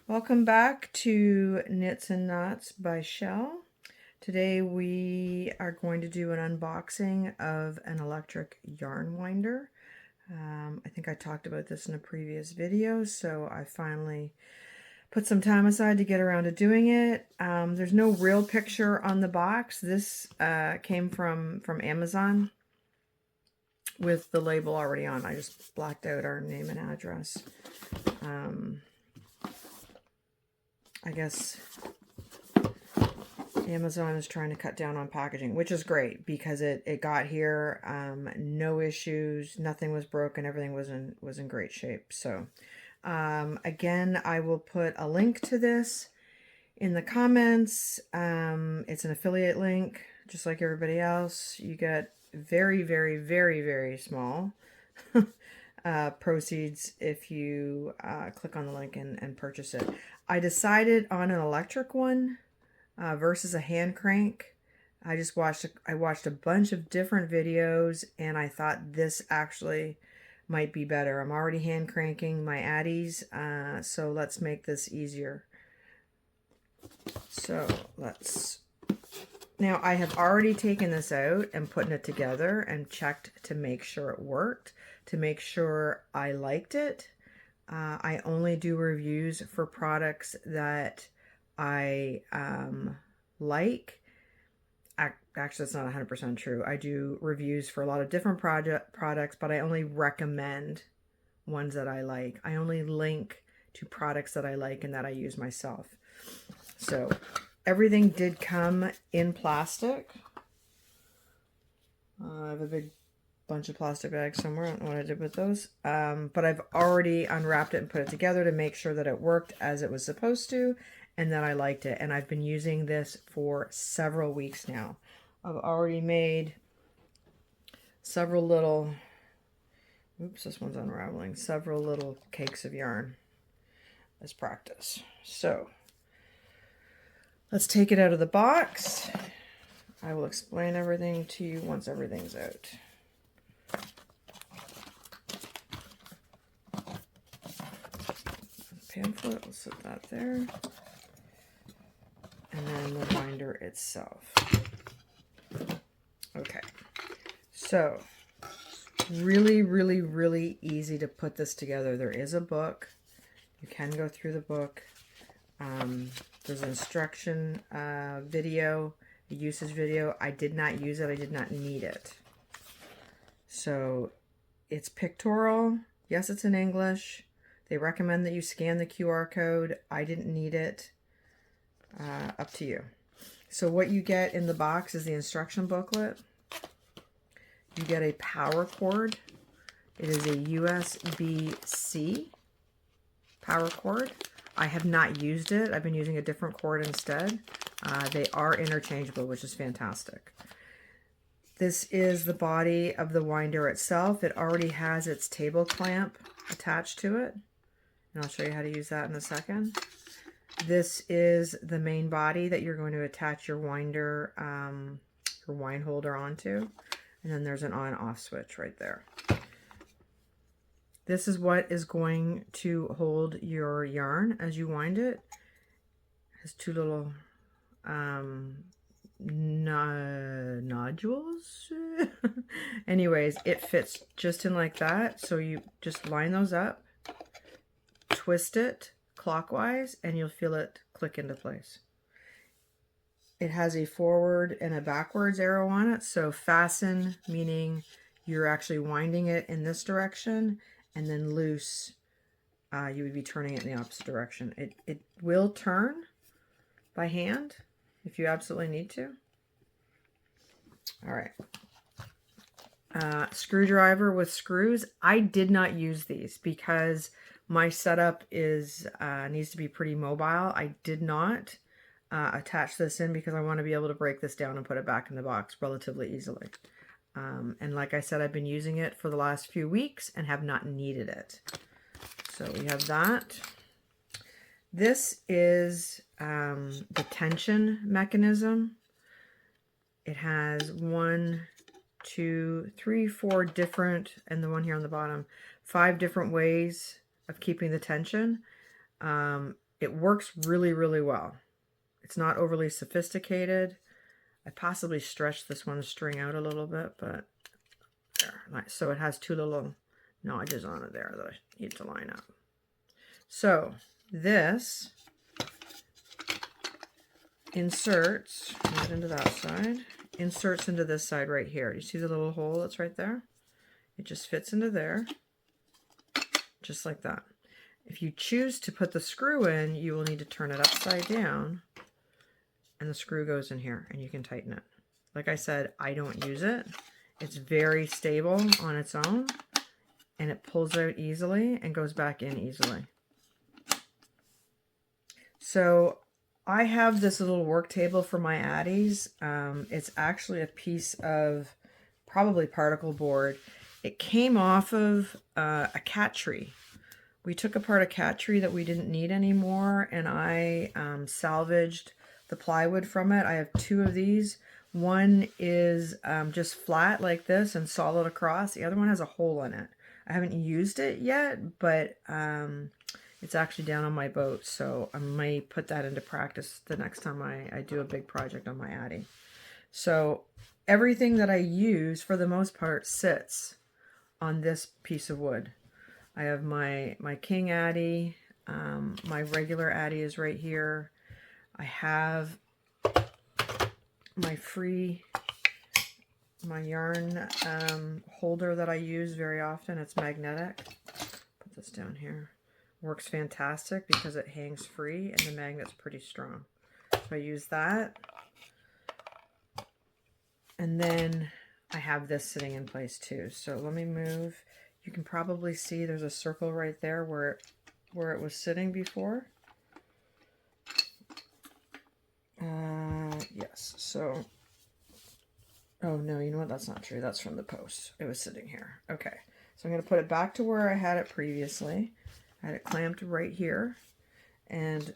Welcome back to Knits and Knots by Shell. Today we are going to do an unboxing of an electric yarn winder. I think I talked about this in a previous video, so I finally put some time aside to get around to doing it. There's no real picture on the box. This came from Amazon with the label already on. I just blacked out our name and address. I guess Amazon is trying to cut down on packaging, which is great because it got here, no issues, nothing was broken, everything was in great shape. So again, I will put a link to this in the comments. It's an affiliate link, just like everybody else. You get very, very, very, very small proceeds if you click on the link and purchase it. I decided on an electric one versus a hand crank. I watched a bunch of different videos and I thought this actually might be better. I'm already hand cranking my Addies, so let's make this easier. So now I have already taken this out and putting it together and checked to make sure it worked, to make sure I liked it. I only do reviews for products that I like. Actually, that's not 100% true. I do reviews for a lot of different products, but I only recommend ones that I like. I only link to products that I like and that I use myself. So everything did come in plastic. I have a big bunch of plastic bags somewhere. I don't know what I did with those. But I've already unwrapped it and put it together to make sure that it worked as it was supposed to and that I liked it. And I've been using this for several weeks now. I've already made several little, oops, this one's unraveling, several little cakes of yarn as practice. So let's take it out of the box. I will explain everything to you once everything's out. Pamphlet, we'll set that there. And then the binder itself. Okay, so really, really, really easy to put this together. There is a book. You can go through the book. There's an instruction video, a usage video. I did not use it. I did not need it. So it's pictorial. Yes, it's in English. They recommend that you scan the QR code. I didn't need it. Up to you. So what you get in the box is the instruction booklet. You get a power cord. It is a USB-C power cord. I have not used it. I've been using a different cord instead. They are interchangeable, which is fantastic. This is the body of the winder itself. It already has its table clamp attached to it. And I'll show you how to use that in a second. This is the main body that you're going to attach your winder, your wine holder onto. And then there's an on-off switch right there. This is what is going to hold your yarn as you wind it. It has two little nodules. Anyways, it fits just in like that. So you just line those up, twist it clockwise, and you'll feel it click into place. It has a forward and a backwards arrow on it. So fasten, meaning you're actually winding it in this direction, and then loose, you would be turning it in the opposite direction. It will turn by hand if you absolutely need to. All right. Screwdriver with screws. I did not use these because my setup is needs to be pretty mobile. I did not attach this in because I want to be able to break this down and put it back in the box relatively easily. And like I said, I've been using it for the last few weeks and have not needed it. So we have that. This is the tension mechanism. It has 1, 2, 3, 4 different, and the one here on the bottom, 5 different ways of keeping the tension. it works really, really well. It's not overly sophisticated. I possibly stretched this one string out a little bit, but there. Nice. So it has two little notches on it there that I need to line up. So this inserts right into that side, inserts into this side right here. You see the little hole that's right there? It just fits into there, just like that. If you choose to put the screw in, you will need to turn it upside down, and the screw goes in here, and you can tighten it. Like I said, I don't use it. It's very stable on its own, and it pulls out easily and goes back in easily. So I have this little work table for my Addies. It's actually a piece of probably particle board. It came off of a cat tree. We took apart a cat tree that we didn't need anymore, and I salvaged the plywood from it. I have two of these. One is just flat like this and solid across. The other one has a hole in it. I haven't used it yet, but it's actually down on my boat, so I might put that into practice the next time I do a big project on my Addie. So everything that I use, for the most part, sits on this piece of wood. I have my King Addie, my regular Addie is right here. I have my yarn holder that I use very often. It's magnetic. Put this down here. Works fantastic because it hangs free and the magnet's pretty strong. So I use that. And then I have this sitting in place too. So let me move. You can probably see there's a circle right there where it was sitting before. Yes, so, oh no, you know what, that's not true. That's from the post. It was sitting here. Okay, so I'm going to put it back to where I had it previously. I had it clamped right here, and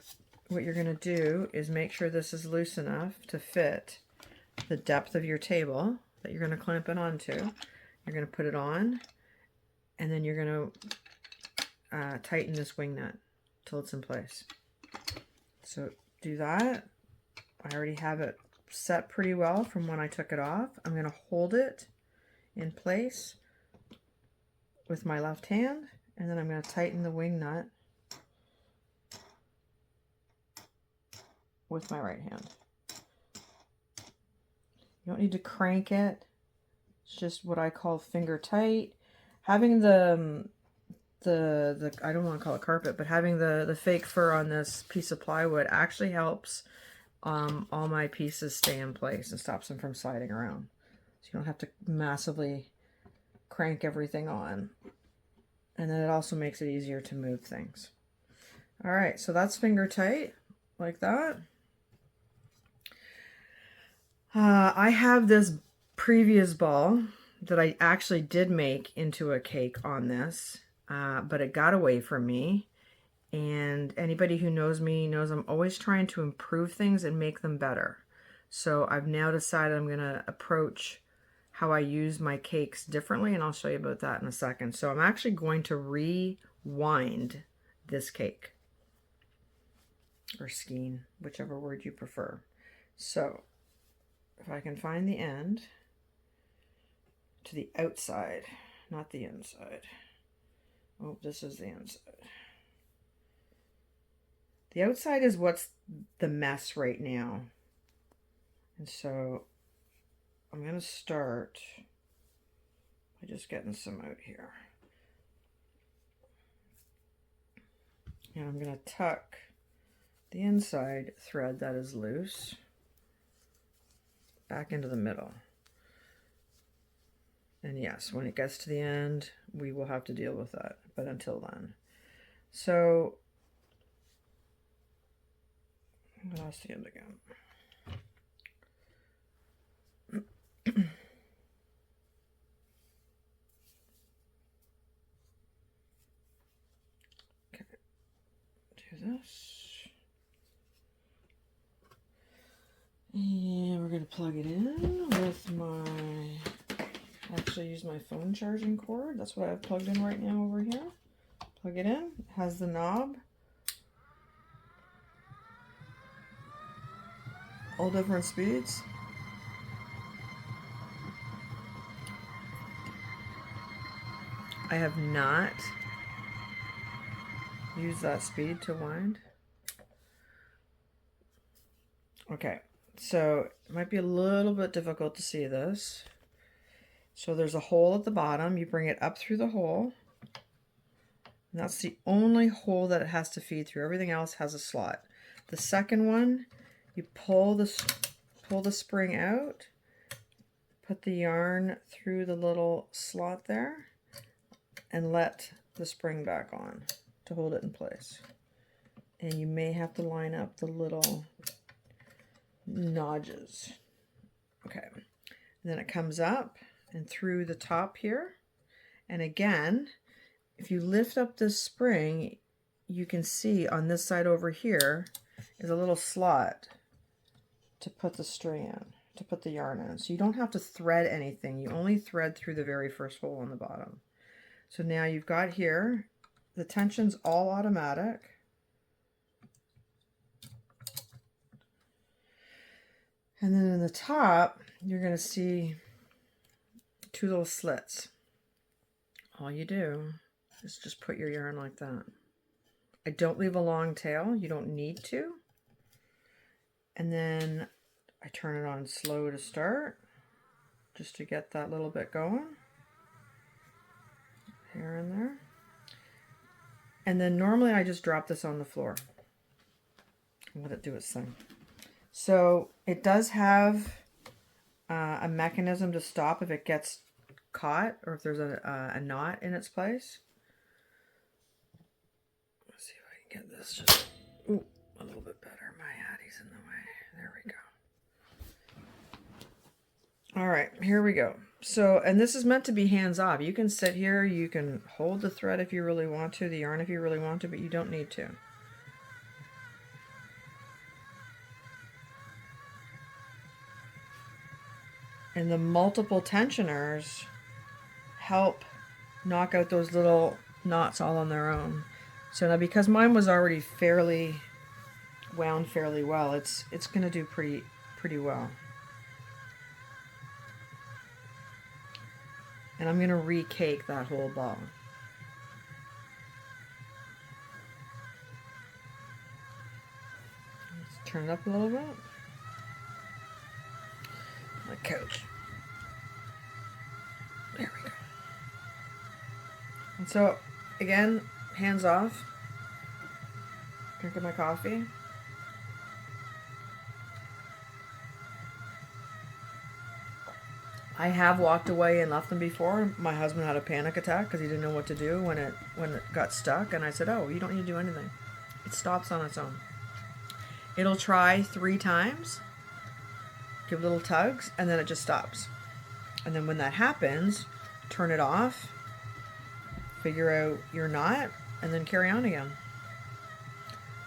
what you're going to do is make sure this is loose enough to fit the depth of your table that you're going to clamp it onto. You're going to put it on, and then you're going to tighten this wing nut till it's in place. So do that. I already have it set pretty well from when I took it off. I'm going to hold it in place with my left hand, and then I'm going to tighten the wing nut with my right hand. You don't need to crank it. It's just what I call finger tight. Having the I don't want to call it carpet, but having the fake fur on this piece of plywood actually helps all my pieces stay in place and stops them from sliding around. So you don't have to massively crank everything on. And then it also makes it easier to move things. All right, so that's finger tight, like that. I have this previous ball that I actually did make into a cake on this, but it got away from me. And anybody who knows me knows I'm always trying to improve things and make them better. So I've now decided I'm going to approach how I use my cakes differently, and I'll show you about that in a second. So I'm actually going to rewind this cake, or skein, whichever word you prefer. So if I can find the end to the outside, not the inside. Oh, this is the inside. The outside is what's the mess right now. And so I'm going to start by just getting some out here. And I'm going to tuck the inside thread that is loose back into the middle. And yes, when it gets to the end, we will have to deal with that. But until then. So I lost the end again. Okay, do this. And we're going to plug it in with my, actually use my phone charging cord. That's what I have plugged in right now over here. Plug it in. It has the knob. All different speeds. I have not used that speed to wind. Okay, so it might be a little bit difficult to see this. So there's a hole at the bottom. You bring it up through the hole. And that's the only hole that it has to feed through. Everything else has a slot. The second one, you pull the spring out, put the yarn through the little slot there, and let the spring back on to hold it in place. And you may have to line up the little notches. Okay, and then it comes up and through the top here. And again, if you lift up this spring, you can see on this side over here is a little slot to put the string in, to put the yarn in. So you don't have to thread anything. You only thread through the very first hole on the bottom. So now you've got here, the tension's all automatic. And then in the top, you're going to see two little slits. All you do is just put your yarn like that. I don't leave a long tail. You don't need to. And then I turn it on slow to start, just to get that little bit going. Here and there. And then normally I just drop this on the floor and let it do its thing. So it does have a mechanism to stop if it gets caught or if there's a knot in its place. Let's see if I can get this just a little bit better. My Addie's in the way. There we go. All right, here we go. So, and this is meant to be hands off. You can sit here, you can hold the thread if you really want to, the yarn if you really want to, but you don't need to. And the multiple tensioners help knock out those little knots all on their own. So now because mine was already fairly wound fairly well, it's going to do pretty well. And I'm going to re-cake that whole ball. Let's turn it up a little bit. My couch. There we go. And so, again, hands off. Drinking my coffee. I have walked away and left them before. My husband had a panic attack because he didn't know what to do when it got stuck. And I said, oh, you don't need to do anything. It stops on its own. It'll try 3 times. Give little tugs, and then it just stops. And then when that happens, turn it off, figure out your knot, and then carry on again.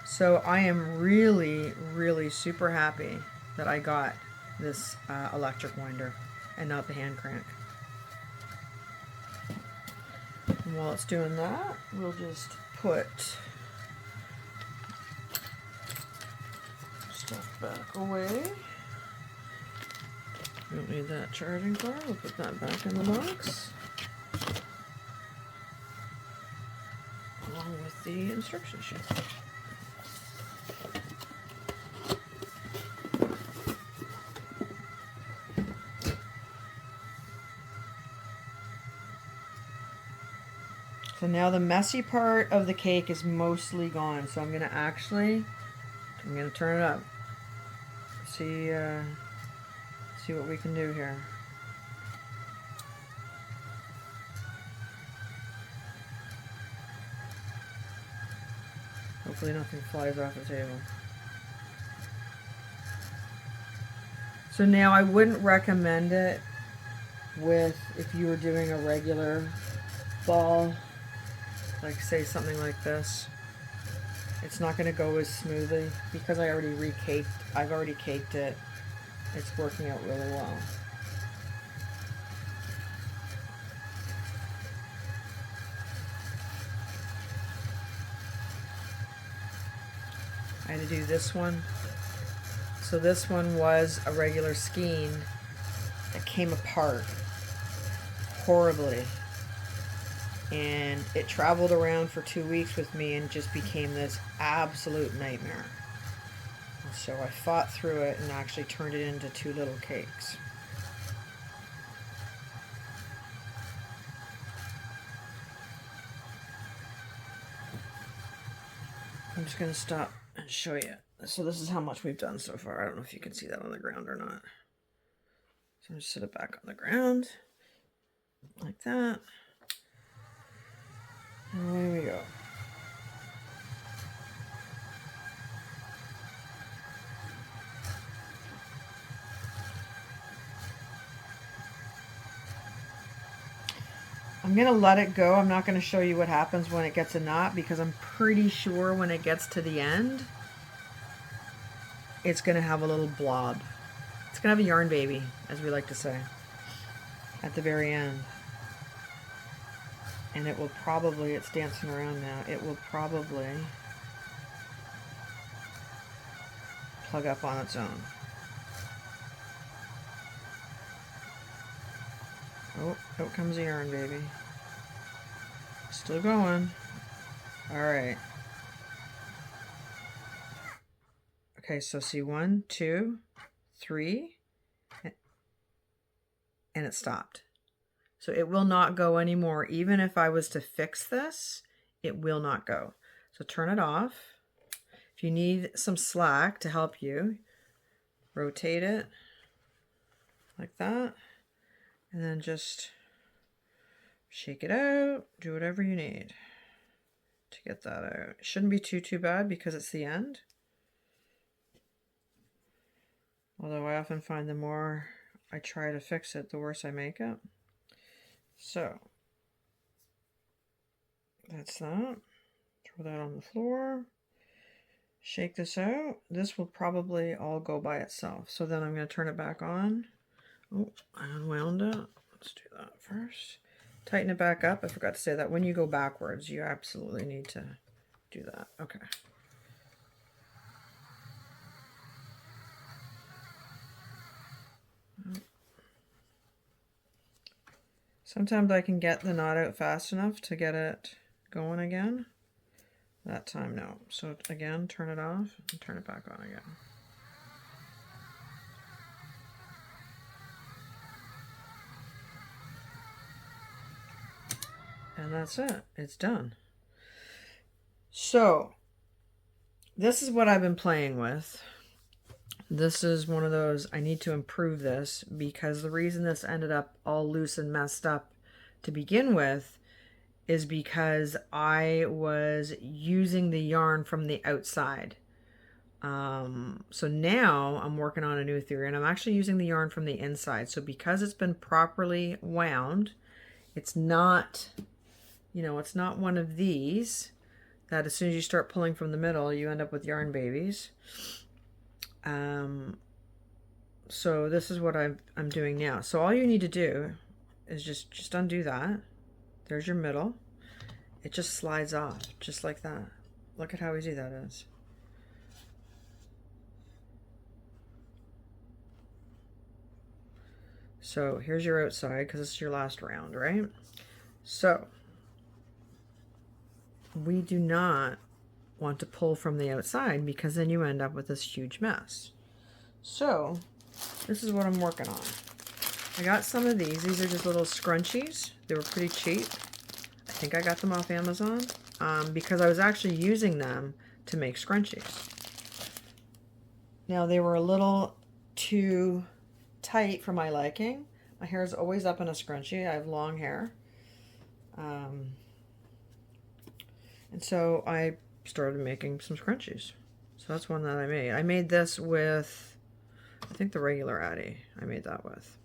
So I am really, really super happy that I got this electric winder and not the hand crank. And while it's doing that, we'll just put stuff back away. We don't need that charging cord. We'll put that back in the box. Along with the instruction sheet. So now the messy part of the cake is mostly gone. So I'm going to turn it up. See what we can do here. Hopefully nothing flies off the table. So now I wouldn't recommend it if you were doing a regular ball, like say something like this. It's not going to go as smoothly because I've already caked it. It's working out really well. I had to do this one So this one was a regular skein that came apart horribly. And it traveled around for 2 weeks with me and just became this absolute nightmare. So I fought through it and actually turned it into 2 little cakes. I'm just going to stop and show you. So this is how much we've done so far. I don't know if you can see that on the ground or not. So I'm just set it back on the ground like that. And away we go. I'm going to let it go. I'm not going to show you what happens when it gets a knot because I'm pretty sure when it gets to the end, it's going to have a little blob. It's going to have a yarn baby, as we like to say, at the very end. And it will probably, it's dancing around now, it will probably plug up on its own. Oh, out comes the yarn baby. Still going. Alright. Okay, so see 1, 2, 3, and it stopped. So it will not go anymore. Even if I was to fix this, it will not go. So turn it off. If you need some slack to help you, rotate it like that. And then just shake it out. Do whatever you need to get that out. It shouldn't be too bad because it's the end. Although I often find the more I try to fix it, the worse I make it. So that's that. Throw that on the floor. Shake this out. This will probably all go by itself. So then I'm going to turn it back on. Oh, I unwound it. Let's do that first. Tighten it back up. I forgot to say that when you go backwards, you absolutely need to do that. Okay. Sometimes I can get the knot out fast enough to get it going again. That time, no. So again, turn it off and turn it back on again. And that's it. It's done. So this is what I've been playing with. This is one of those, I need to improve this because the reason this ended up all loose and messed up to begin with is because I was using the yarn from the outside. So now I'm working on a new theory and I'm actually using the yarn from the inside. So because it's been properly wound, it's not, you know, it's not one of these that as soon as you start pulling from the middle, you end up with yarn babies. So this is what I'm doing now. So all you need to do is just undo that. There's your middle. It just slides off just like that. Look at how easy that is. So here's your outside because this is your last round, right? So we do not want to pull from the outside because then you end up with this huge mess. So this is what I'm working on. I got some of these. These are just little scrunchies. They were pretty cheap. I think I got them off Amazon because I was actually using them to make scrunchies. Now they were a little too tight for my liking. My hair is always up in a scrunchie. I have long hair. And so I started making some scrunchies. So that's one that I made. I made this with, I think the regular Addy I made that with.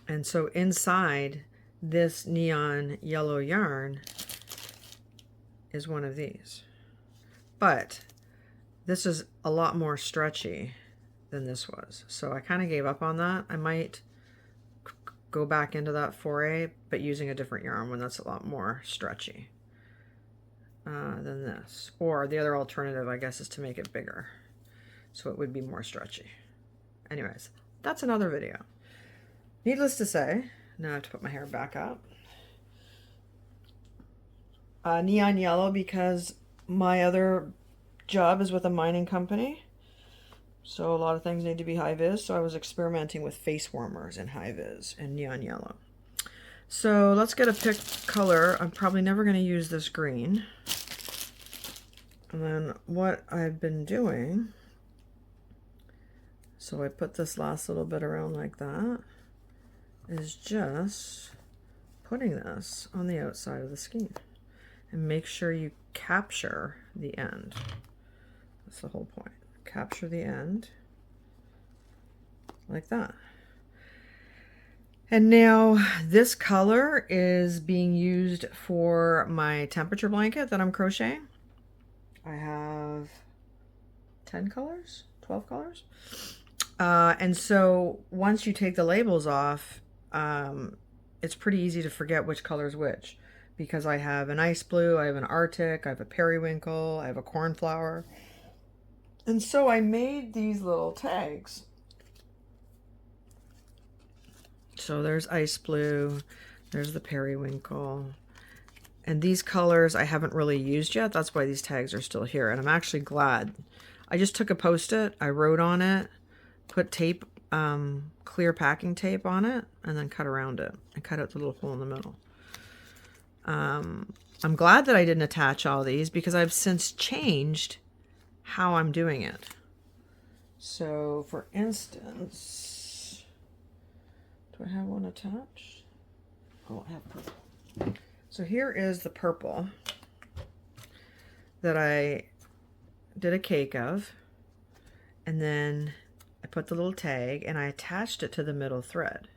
And so inside this neon yellow yarn is one of these. But this is a lot more stretchy than this was. So I kind of gave up on that. I might go back into that foray, but using a different yarn when that's a lot more stretchy. than this. Or the other alternative, I guess, is to make it bigger, so it would be more stretchy. Anyways, that's another video. Needless to say, now I have to put my hair back up. Neon yellow because my other job is with a mining company. So a lot of things need to be high vis. So I was experimenting with face warmers in high vis and neon yellow. So let's get a picked color. I'm probably never going to use this green. And then what I've been doing, so I put this last little bit around like that, is just putting this on the outside of the skein. And make sure you capture the end. That's the whole point. Capture the end like that. And now this color is being used for my temperature blanket that I'm crocheting. I have 10 colors, 12 colors. And so once you take the labels off, it's pretty easy to forget which color is which, because I have an ice blue, I have an Arctic, I have a periwinkle, I have a cornflower. And so I made these little tags. So there's ice blue, there's the periwinkle, and these colors I haven't really used yet. That's why these tags are still here, and I'm actually glad. I just took a Post-it, I wrote on it, put tape, clear packing tape on it, and then cut around it. I cut out the little hole in the middle. I'm glad that I didn't attach all these because I've since changed how I'm doing it. So for instance, do I have one attached? Oh, I have purple. So here is the purple that I did a cake of, and then I put the little tag and I attached it to the middle thread.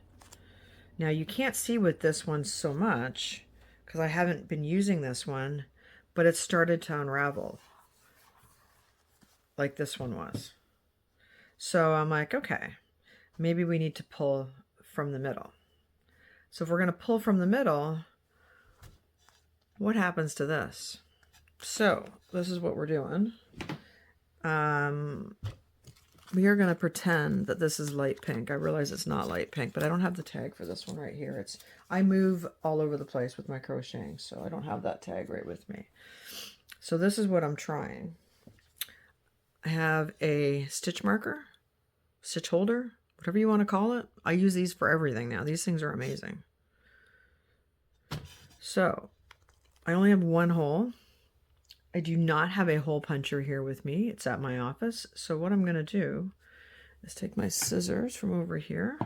Now you can't see with this one so much because I haven't been using this one, but it started to unravel like this one was. So I'm like, okay, maybe we need to pull from the middle. So if we're going to pull from the middle, what happens to this? So this is what we're doing. We are going to pretend that this is light pink. I realize it's not light pink, but I don't have the tag for this one right here. I move all over the place with my crocheting, so I don't have that tag right with me. So this is what I'm trying. I have a stitch marker, stitch holder, whatever you want to call it. I use these for everything now. These things are amazing. So I only have one hole. I do not have a hole puncher here with me. It's at my office. So what I'm going to do is take my scissors from over here,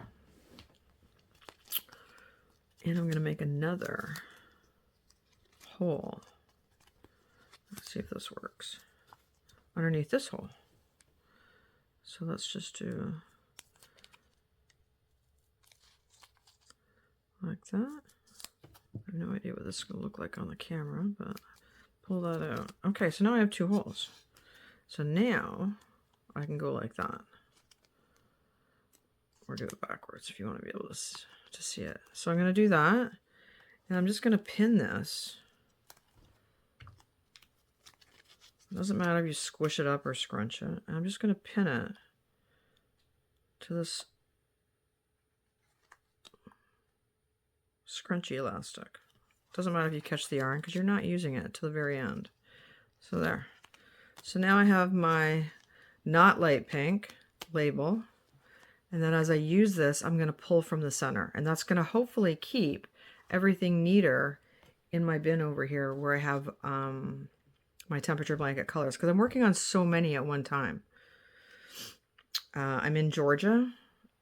and I'm going to make another hole. Let's see if this works. Underneath this hole. So let's just do like that. I have no idea what this is going to look like on the camera, but pull that out. Okay, so now I have two holes. So now I can go like that. Or do it backwards if you want to be able to see it. So I'm going to do that, and I'm just going to pin this. It doesn't matter if you squish it up or scrunch it. I'm just going to pin it to this scrunchy elastic. Doesn't matter if you catch the yarn because you're not using it to the very end. So there. So now I have my not light pink label. And then as I use this, I'm going to pull from the center. And that's going to hopefully keep everything neater in my bin over here where I have my temperature blanket colors. Because I'm working on so many at one time. I'm in Georgia.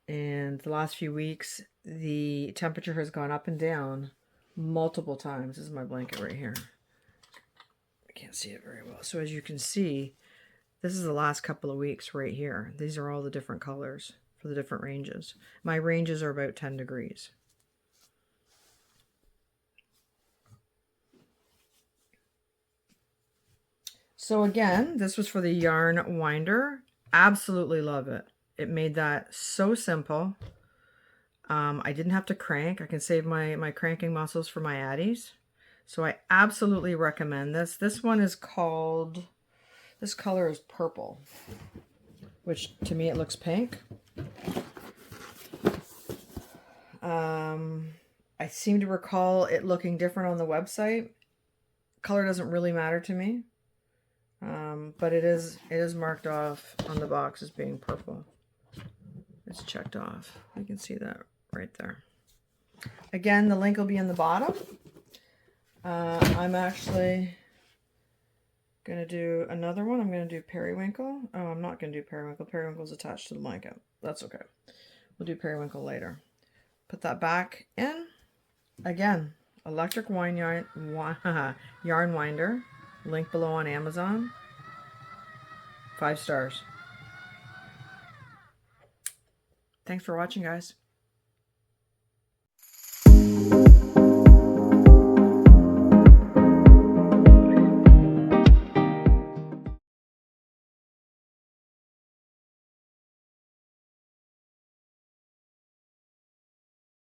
And the last few weeks, the temperature has gone up and down multiple times. This is my blanket right here. I can't see it very well. So as you can see, this is the last couple of weeks right here. These are all the different colors for the different ranges. My ranges are about 10 degrees. So again, this was for the yarn winder. Absolutely love it. It made that so simple. I didn't have to crank. I can save my cranking muscles for my Addies. So I absolutely recommend this. This one is called, this color is purple, which to me it looks pink. I seem to recall it looking different on the website. Color doesn't really matter to me, but it is marked off on the box as being purple. It's checked off. You can see that right there. Again, the link will be in the bottom. I'm actually going to do another one. I'm going to do Periwinkle. Oh, I'm not going to do Periwinkle. Periwinkle's attached to the blanket. That's okay. We'll do Periwinkle later. Put that back in. Again, electric wine yarn winder. Link below on Amazon. 5 stars. Thanks for watching, guys.